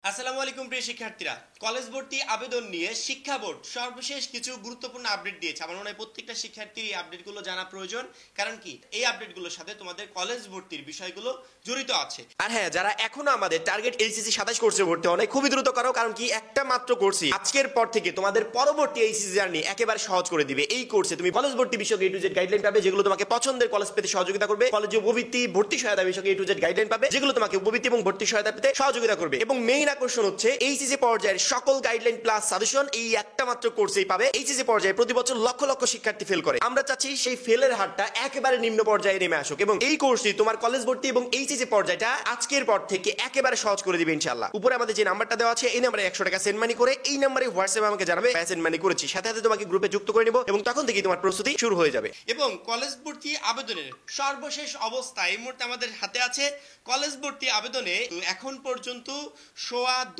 আসসালামু আলাইকুম প্রিয় শিক্ষার্থীরা, কলেজ ভর্তি আবেদন নিয়ে শিক্ষা বোর্ড সর্বশেষ কিছু গুরুত্বপূর্ণ আপডেট দিয়েছে। আমার মনে হয় প্রত্যেকটা শিক্ষার্থীর এই আপডেটগুলো জানা প্রয়োজন, কারণ কি এই আপডেটগুলোর সাথে তোমাদের কলেজ ভর্তির বিষয়গুলো জড়িত আছে। আর হ্যাঁ, যারা এখনো আমাদের টার্গেট এইচএসসি 27 কোর্সে ভর্তি হয় খুবই দ্রুত করো, কারণ কি একটা মাত্র কোর্সই আজকের পর থেকে তোমাদের পরবর্তী এইচএসসি জার্নি একেবারে সহজ করে দিবে। এই কোর্সে তুমি কলেজ ভর্তি বিষয়ক এ টু জেড গাইডলাইন পাবে, যেগুলো তোমাকে পছন্দের কলেজ পেতে সহযোগিতা করবে। কলেজে উপবৃত্তি, ভর্তি সহায়তা বিষয়ক এ টু জেড গাইডলাইন পাবে, যেগুলো তোমাকে উপবৃত্তি এবং ভর্তি সহায়তা পেতে সহযোগিতা করবে। এবং মেইন আকর্ষণ হচ্ছে এইচএসসি পর্যায়ের সকল গাইডলাইন প্লাস সাজেশন এই একটা মাত্র কোর্সেই পাবে। এইচএসসি পর্যায়ে প্রতি বছর লক্ষ লক্ষ শিক্ষার্থী ফেল করে, আমরা চাচ্ছি সেই ফেলের হারটা একেবারে নিম্ন পর্যায়ে নেমে আসুক, এবং এই কোর্সটি তোমার কলেজ ভর্তি এবং এইচএসসি পর্যায়টা আজকের পর থেকে একেবারে সহজ করে দিবে ইনশাআল্লাহ। উপরে আমাদের যে নাম্বারটা দেওয়া আছে, এই নাম্বারে 100 টাকা সেন্ড মানি করে এই নাম্বারে হোয়াটসঅ্যাপে আমাকে জানাবে সেন্ড মানি করেছি, সাথে সাথে তোমাকে গ্রুপে যুক্ত করে নিব, এবং তখন থেকেই তোমার প্রস্তুতি শুরু হয়ে যাবে। এবং কলেজ ভর্তি আবেদনের সর্বশেষ অবস্থা এই মুহূর্তে আমাদের হাতে আছে। কলেজ ভর্তি আবেদনে এখন পর্যন্ত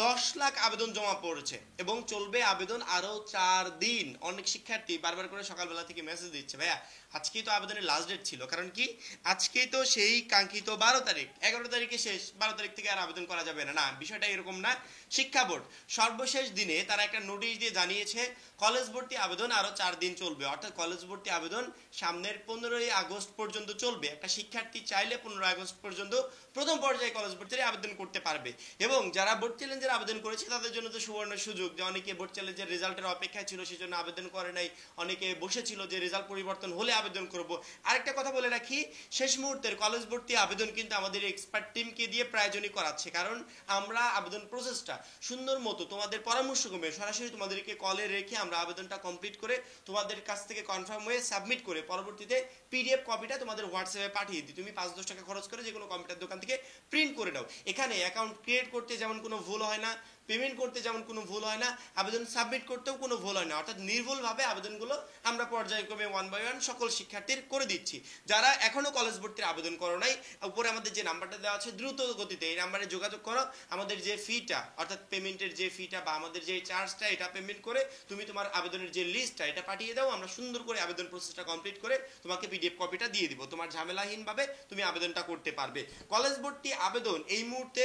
10 লাখ আবেদন জমা পড়েছে এবং চলবে আবেদন আরো 4 দিন। অনেক শিক্ষার্থী বারবার করে সকালবেলা থেকে মেসেজ দিচ্ছে, ভাইয়া আজকেই তো আবেদনের লাস্ট ডেট ছিল, কারণ কি আজকেই তো সেই কাঙ্ক্ষিত 12 তারিখ, 11 তারিখে শেষ, 12 তারিখ থেকে আর আবেদন করা যাবে না। না, বিষয়টা এরকম না। শিক্ষা বোর্ড সর্বশেষ দিনে তারা একটা নোটিশ দিয়ে জানিয়েছে কলেজ ভর্তি আবেদন আরো 4 দিন চলবে, অর্থাৎ কলেজ ভর্তি আবেদন সামনের 15ই আগস্ট পর্যন্ত চলবে। একটা শিক্ষার্থী চাইলে 15 আগস্ট পর্যন্ত প্রথম পর্যায়ে কলেজ ভর্তির আবেদন করতে পারবে। এবং যারা বোর্ড চ্যালেঞ্জের আবেদন করেছে তাদের জন্য তো সুবর্ণ সুযোগ, যে অনেকে বোর্ড চ্যালেঞ্জের রেজাল্টের অপেক্ষায় ছিল সেজন্য আবেদন করে নাই, অনেকে বসেছিল যে রেজাল্ট পরিবর্তন হলে আবেদন করব। আরেকটা কথা বলে রাখি, শেষ মুহূর্তের কলেজ ভর্তি আবেদন কিন্তু আমাদের এক্সপার্ট টিমকে দিয়ে প্রায়োজনই করাচ্ছে, কারণ আমরা আবেদন প্রসেসটা সুন্দর মতো তোমাদের পরামর্শক্রমে সরাসরি তোমাদেরকে কলে রেখে আমরা আবেদনটা কমপ্লিট করে তোমাদের কাছ থেকে কনফার্ম হয়ে সাবমিট করে পরবর্তীতে পিডিএফ কপিটা তোমাদের হোয়াটসঅ্যাপে পাঠিয়ে দিই। তুমি 5-10 টাকা খরচ করে যে কোনো কম্পিউটার দোকান থেকে প্রিন্ট করে নাও। এখানে অ্যাকাউন্ট ক্রিয়েট করতে যেমন কোনো ভুল হয় না, পেমেন্ট করতে যেমন কোনো ভুল হয় না, আবেদন সাবমিট করতেও কোনো ভুল হয় না, অর্থাৎ নির্ভুলভাবে আবেদনগুলো আমরা পর্যায়ক্রমে 1 বাই 1 সকল শিক্ষার্থীর করে দিচ্ছি। যারা এখনো কলেজ ভর্তির আবেদন করো নাই, উপরে আমাদের যে নাম্বারটা দেওয়া আছে দ্রুত গতিতে এই নাম্বারে যোগাযোগ করো। আমাদের যে ফিটা অর্থাৎ পেমেন্টের যে ফিটা বা আমাদের যে চার্জটা এটা পেমেন্ট করে তুমি তোমার আবেদনের যে লিস্টটা এটা পাঠিয়ে দাও, আমরা সুন্দর করে আবেদন প্রসেসটা কমপ্লিট করে তোমাকে পিডিএফ কপিটা দিয়ে দিব। তোমার ঝামেলাহীনভাবে তুমি আবেদনটা করতে পারবে। কলেজ ভর্তি আবেদন এই মুহূর্তে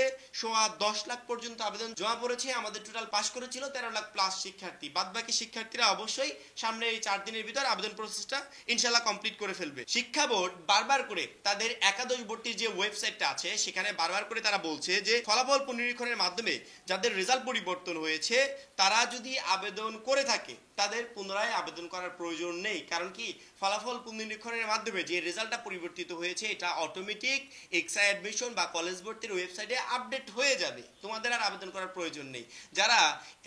10 লাখ পর্যন্ত আবেদন জমা পড়েছে। আমাদের টোটাল পাস করেছিল 13 লাখ প্লাস শিক্ষার্থী। বাদবাকি শিক্ষার্থীরা অবশ্যই সামনে এই 4 দিনের ভিতর আবেদন প্রসেসটা ইনশাআল্লাহ কমপ্লিট করে ফেলবে। শিক্ষা বোর্ড বারবার করে তাদের একাদশ ভর্তির যে ওয়েবসাইটটা আছে সেখানে বারবার করে তারা বলছে যে ফলাফল পুনরীক্ষণের মাধ্যমে যাদের রেজাল্ট পরিবর্তন হয়েছে তারা যদি আবেদন করে থাকে তাদের পুনরায় আবেদন করার প্রয়োজন নেই, কারণ কি ফলাফল পুনরীক্ষণের মাধ্যমে যে রেজাল্টটা পরিবর্তিত হয়েছে এটা অটোমেটিক এক্সা অ্যাডমিশন বা কলেজ ভর্তির ওয়েবসাইটে আপডেট হয়ে যাবে, তোমাদের আর আবেদন করার প্রয়োজন নেই। যারা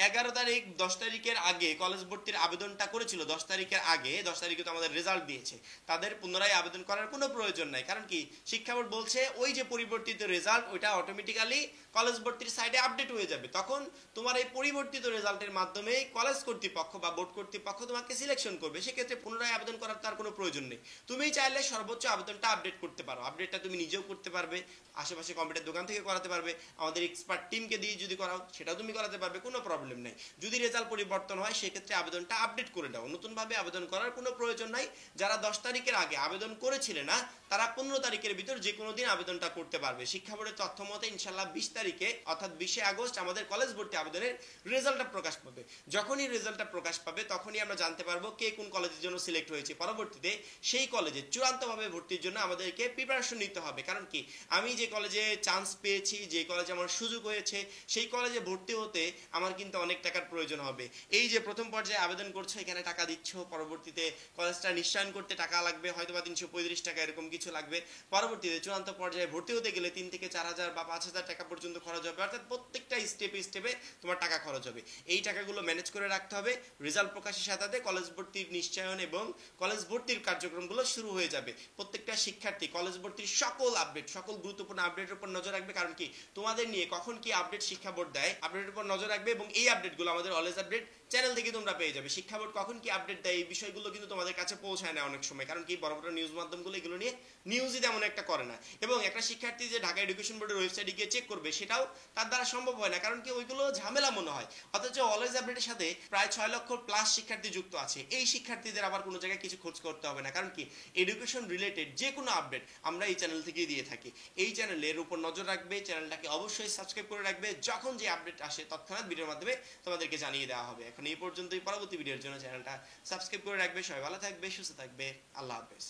11 তারিখ 10 তারিখের আগে কলেজ ভর্তির আবেদনটা করেছিল, 10 তারিখের আগে, 10 তারিখে তো আমাদের রেজাল্ট দিয়েছে, তাদের পুনরায় আবেদন করার কোনো প্রয়োজন নাই, কারণ কি শিক্ষা বোর্ড বলছে ওই যে পরিবর্তিত রেজাল্ট ওইটা অটোমেটিক্যালি কলেজ ভর্তির সাইডে আপডেট হয়ে যাবে। তখন তোমার এই পরিবর্তিত রেজাল্টের মাধ্যমে কলেজ কর্তৃপক্ষ বা বোর্ড কর্তৃপক্ষ তোমাকে সিলেকশন করবে, সেক্ষেত্রে পুনরায় আবেদন করার তার কোনো প্রয়োজন নেই। তুমি চাইলে সর্বোচ্চ আবেদনটা আপডেট করতে পারো, আপডেটটা তুমি নিজেও করতে পারবে, আশেপাশে কম্পিউটার দোকান থেকে করাতে পারবে, আমাদের এক্সপার্ট টিমকে দিয়ে যদি করাও সেটাও তুমি করাতে পারবে, কোনো প্রবলেম নেই। যদি রেজাল্ট পরিবর্তন হয় সেক্ষেত্রে আবেদনটা আপডেট করে দাও, নতুনভাবে আবেদন করার কোনো প্রয়োজন নাই। যারা 10 তারিখের আগে আবেদন করেছিলে না তারা 15 তারিখের ভিতর যে কোনো দিন আবেদনটা করতে পারবে। শিক্ষা বোর্ডের তথ্য মতে ইনশাল্লাহ 20 তারিখে অর্থাৎ 20 আগস্ট আমাদের কলেজ ভর্তি আবেদনের রেজাল্টটা প্রকাশ পাবে। যখনই রেজাল্টটা প্রকাশ পাবে তখনই আমরা জানতে পারবো কে কোন কলেজের জন্য সিলেক্ট হয়েছে। পরবর্তীতে সেই কলেজে চূড়ান্তভাবে ভর্তির জন্য আমাদেরকে প্রিপারেশন নিতে হবে, কারণ কি আমি যে কলেজে চান্স পেয়েছি, যে কলেজে আমার সুযোগ হয়েছে, সেই কলেজে ভর্তি হতে আমার কিন্তু অনেক টাকার প্রয়োজন হবে। এই যে প্রথম পর্যায়ে আবেদন করছো, এখানে টাকা দিচ্ছ, পরবর্তীতে কলেজটা নিশ্চয়ন করতে টাকা লাগবে, হয়তো বা 335 টাকা এরকম কিছু লাগবে। পরবর্তীতে চূড়ান্ত পর্যায়ে ভর্তি হতে গেলে 3 থেকে 4,000 বা 5,000 টাকা পর্যন্ত খরচ হবে, অর্থাৎ প্রত্যেকটা স্টেপে স্টেপে তোমার টাকা খরচ হবে। এই টাকাগুলো ম্যানেজ করে রাখতে হবে। রেজাল্ট প্রকাশের সাথে সাথে কলেজ ভর্তির নিশ্চয়ন এবং কলেজ ভর্তির কার্যক্রমগুলো শুরু হয়ে যাবে। প্রত্যেকটা শিক্ষার্থী কলেজ ভর্তির সকল আপডেট, সকল গুরুত্বপূর্ণ আপডেটের উপর নজর রাখবে, কারণ কি তোমাদের নিয়ে কখন কি আপডেট শিক্ষা বোর্ড দেয় আপডেটের উপর নজর রাখবে, এবং এই আপডেটগুলো আমাদের অলওয়েজ আপডেট চ্যানেল থেকে তোমরা পেয়ে যাবে। শিক্ষা বোর্ড কখন কি আপডেট দেয় এই বিষয়গুলো কিন্তু তোমাদের কাছে পৌঁছায় না অনেক সময়, কারণ কি বড় বড় নিউজ মাধ্যমগুলো এগুলো নিয়ে নিউজই তেমন একটা করে না। এবং একটা শিক্ষার্থী যে ঢাকা এডুকেশন বোর্ডের ওয়েবসাইটে গিয়ে চেক করবে সেটাও তার দ্বারা সম্ভব হয় না, কারণ কি ওইগুলো ঝামেলা মনে হয়। অথচ অলওয়েজ আপডেটের সাথে প্রায় 6 লক্ষ প্লাস শিক্ষার্থী যুক্ত আছে। এই শিক্ষার্থীদের আবার কোনো জায়গায় কিছু খোঁজ করতে হবে না, কারণ কি এডুকেশন রিলেটেড যে কোনো আপডেট আমরা এই চ্যানেল থেকেই দিয়ে থাকি। এই চ্যানেলের উপর নজর রাখবে, চ্যানেলটাকে অবশ্যই সাবস্ক্রাইব করে রাখবে, যখন যে আপডেট আপডেট আসে তৎক্ষণাৎ ভিডিওর মাধ্যমে তোমাদেরকে জানিয়ে দেওয়া হবে। এখন এই পর্যন্তই, পরবর্তী ভিডিওর জন্য চ্যানেলটা সাবস্ক্রাইব করে রাখবে। সবাই ভালো থাকবে, সুস্থ থাকবে, আল্লাহ হাফেজ।